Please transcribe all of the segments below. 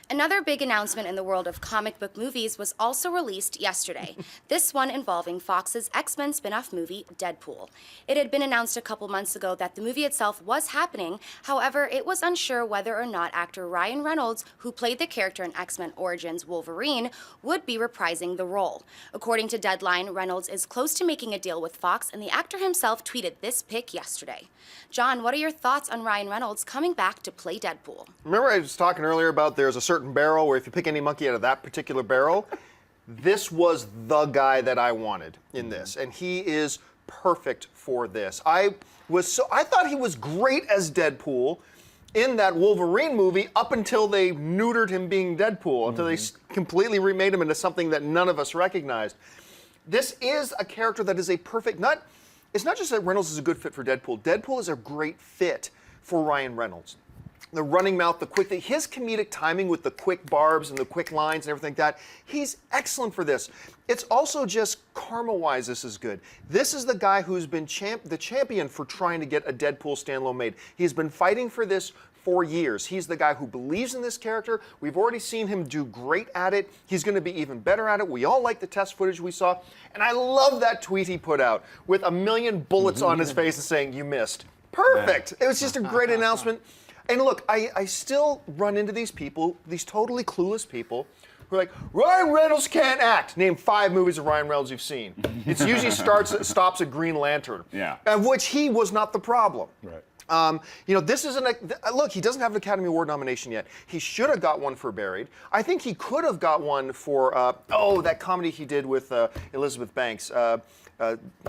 Another big announcement in the world of comic book movies was also released yesterday, this one involving Fox's X-Men spin-off movie, Deadpool. It had been announced a couple months ago that the movie itself was happening, however, it was unsure whether or not actor Ryan Reynolds, who played the character in X-Men Origins Wolverine, would be reprising the role. According to Deadline, Reynolds is close to making a deal with Fox, and the actor himself tweeted this pic yesterday. John, what are your thoughts on Ryan Reynolds coming back to play Deadpool? Remember I was talking earlier about there's a certain barrel where if you pick any monkey out of that particular barrel, this was the guy that I wanted in this, and he is perfect for this. I thought he was great as Deadpool in that Wolverine movie up until they neutered him being Deadpool, until they completely remade him into something that none of us recognized. This is a character that is a perfect, it's not just that Reynolds is a good fit for Deadpool. Deadpool is a great fit for Ryan Reynolds. The running mouth, his comedic timing with the quick barbs and the quick lines and everything like that, he's excellent for this. It's also just karma-wise, this is good. This is the guy who's been the champion for trying to get a Deadpool standalone made. He's been fighting for this for years. He's the guy who believes in this character. We've already seen him do great at it. He's going to be even better at it. We all like the test footage we saw. And I love that tweet he put out with a million bullets on his face and saying, "You missed." Perfect. It was just a great announcement. And look, I still run into these people, these totally clueless people, who are like, Ryan Reynolds can't act. Name 5 movies of Ryan Reynolds you've seen. It usually stops at Green Lantern, of which he was not the problem. Right. This isn't look, he doesn't have an Academy Award nomination yet. He should have got one for Buried. I think he could have got one for, that comedy he did with Elizabeth Banks.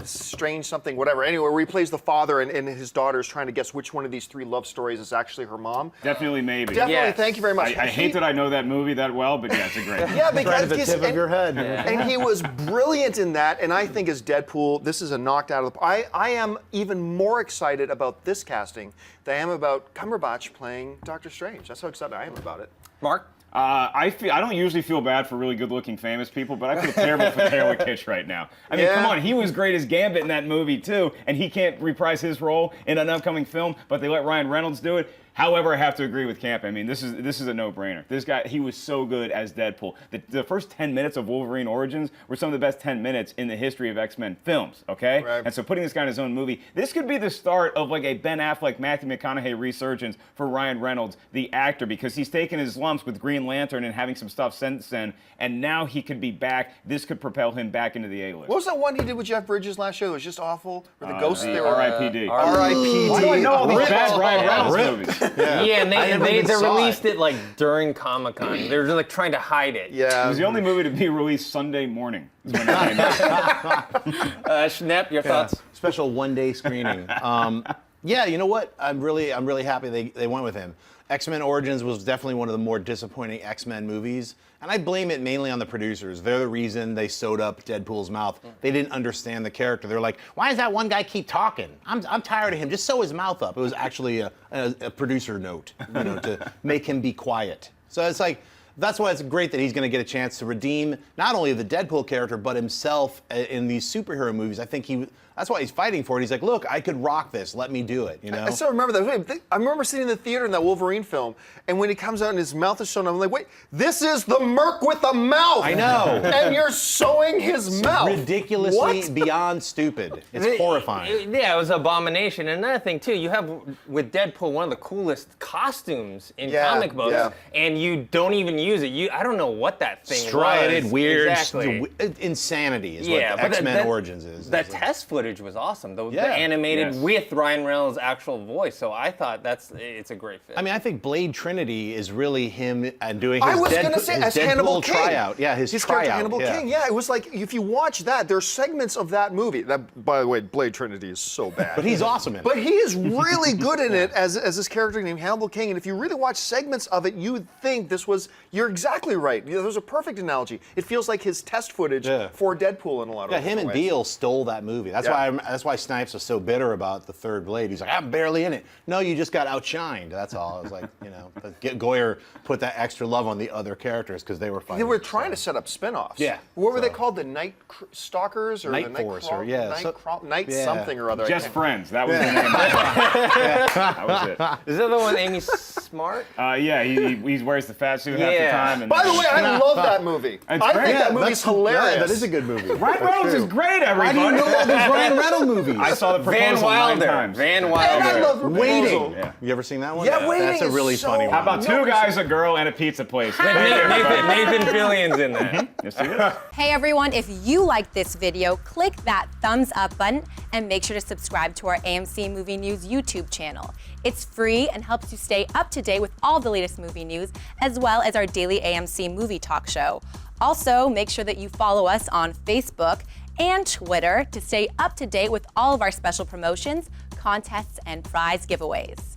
Strange something, whatever. Anyway, where he plays the father and his daughter is trying to guess which one of these 3 love stories is actually her mom. Definitely maybe. Definitely, yes. Thank you very much. I hate that I know that movie that well, but yeah, it's a great movie. Yeah, because right at the tip of your head. And he was brilliant in that, and I think as Deadpool, this is a knocked out of the I am even more excited about this casting than I am about Cumberbatch playing Doctor Strange. That's how excited I am about it. Mark? I don't usually feel bad for really good-looking famous people, but I feel terrible for Taylor Kitsch right now. I mean, come on, he was great as Gambit in that movie too, and he can't reprise his role in an upcoming film, but they let Ryan Reynolds do it. However, I have to agree with Camp. I mean, this is a no-brainer. This guy, he was so good as Deadpool. The first 10 minutes of Wolverine Origins were some of the best 10 minutes in the history of X-Men films, okay? Right. And so putting this guy in his own movie, this could be the start of like a Ben Affleck, Matthew McConaughey resurgence for Ryan Reynolds, the actor, because he's taken his lumps with Green Lantern and having some stuff since then, and now he could be back. This could propel him back into the A-list. What was that one he did with Jeff Bridges last year? It was just awful. Where the ghosts, they were... R.I.P.D. R.I.P.D. Why do I know all these bad Ryan Reynolds movies? Yeah, and they released it like during Comic-Con. They were like trying to hide it. Yeah. It was the only movie to be released Sunday morning. Is when it came out. Schnepp, your thoughts? Special one-day screening. Yeah, you know what? I'm really happy they went with him. X-Men Origins was definitely one of the more disappointing X-Men movies, and I blame it mainly on the producers. They're the reason they sewed up Deadpool's mouth. They didn't understand the character. They're like, why does that one guy keep talking? I'm tired of him. Just sew his mouth up. It was actually a producer note, to make him be quiet. So it's like, that's why it's great that he's going to get a chance to redeem not only the Deadpool character, but himself in these superhero movies. I think that's why he's fighting for it. He's like, look, I could rock this. Let me do it, I still remember that. I remember sitting in the theater in that Wolverine film, and when he comes out and his mouth is shown, I'm like, wait, this is the Merc with a mouth! I know. And you're sewing his mouth. Ridiculously beyond stupid. It's horrifying. Yeah, it was an abomination. And another thing, too, you have, with Deadpool, one of the coolest costumes in comic books, and you don't even use it. I don't know what that thing Striated, was. weird, Exactly. insanity is what X-Men Origins is. That test footage was awesome. The animated with Ryan Reynolds' actual voice. So I thought it's a great fit. I mean, I think Blade Trinity is really him doing his I was going to say, as Hannibal King. Tryout. Yeah, his tryout. Hannibal King. Yeah, it was like, if you watch that, there's segments of that movie. That, by the way, Blade Trinity is so bad. But he's awesome in it. But he is really good in it as this character named Hannibal King. And if you really watch segments of it, you would think this was, You're exactly right. That was a perfect analogy. It feels like his test footage for Deadpool in a lot of ways. Him and Beale stole that movie. That's why Snipes was so bitter about The Third Blade. He's like, I'm barely in it. No, you just got outshined. That's all. It was like, Goyer put that extra love on the other characters because they were fighting. They were trying to set up spin-offs. Yeah. What were they called? The Night Stalkers or Night the Force or Night something or other. Just Friends. That was the name. That was it. Is that the one with Amy Smart? Yeah, he wears the fat suit half the time. And By the way, I love that movie. I think that movie's hilarious. Yeah, that is a good movie. Ryan Reynolds is great, everybody. Why do you know all these Ryan Reynolds movies? I saw The Proposal Van Wilder. 9 times. Van I Wilder. love The Waiting. Proposal. Yeah. You ever seen that one? Yeah, Waiting That's a really is so- funny one. How about two guys, a girl, and a pizza place? Nathan Fillion's in that. Yes, he is. Hey everyone, if you liked this video, click that thumbs up button and make sure to subscribe to our AMC Movie News YouTube channel. It's free and helps you stay up to date with all the latest movie news, as well as our daily AMC movie talk show. Also, make sure that you follow us on Facebook and Twitter to stay up to date with all of our special promotions, contests, and prize giveaways.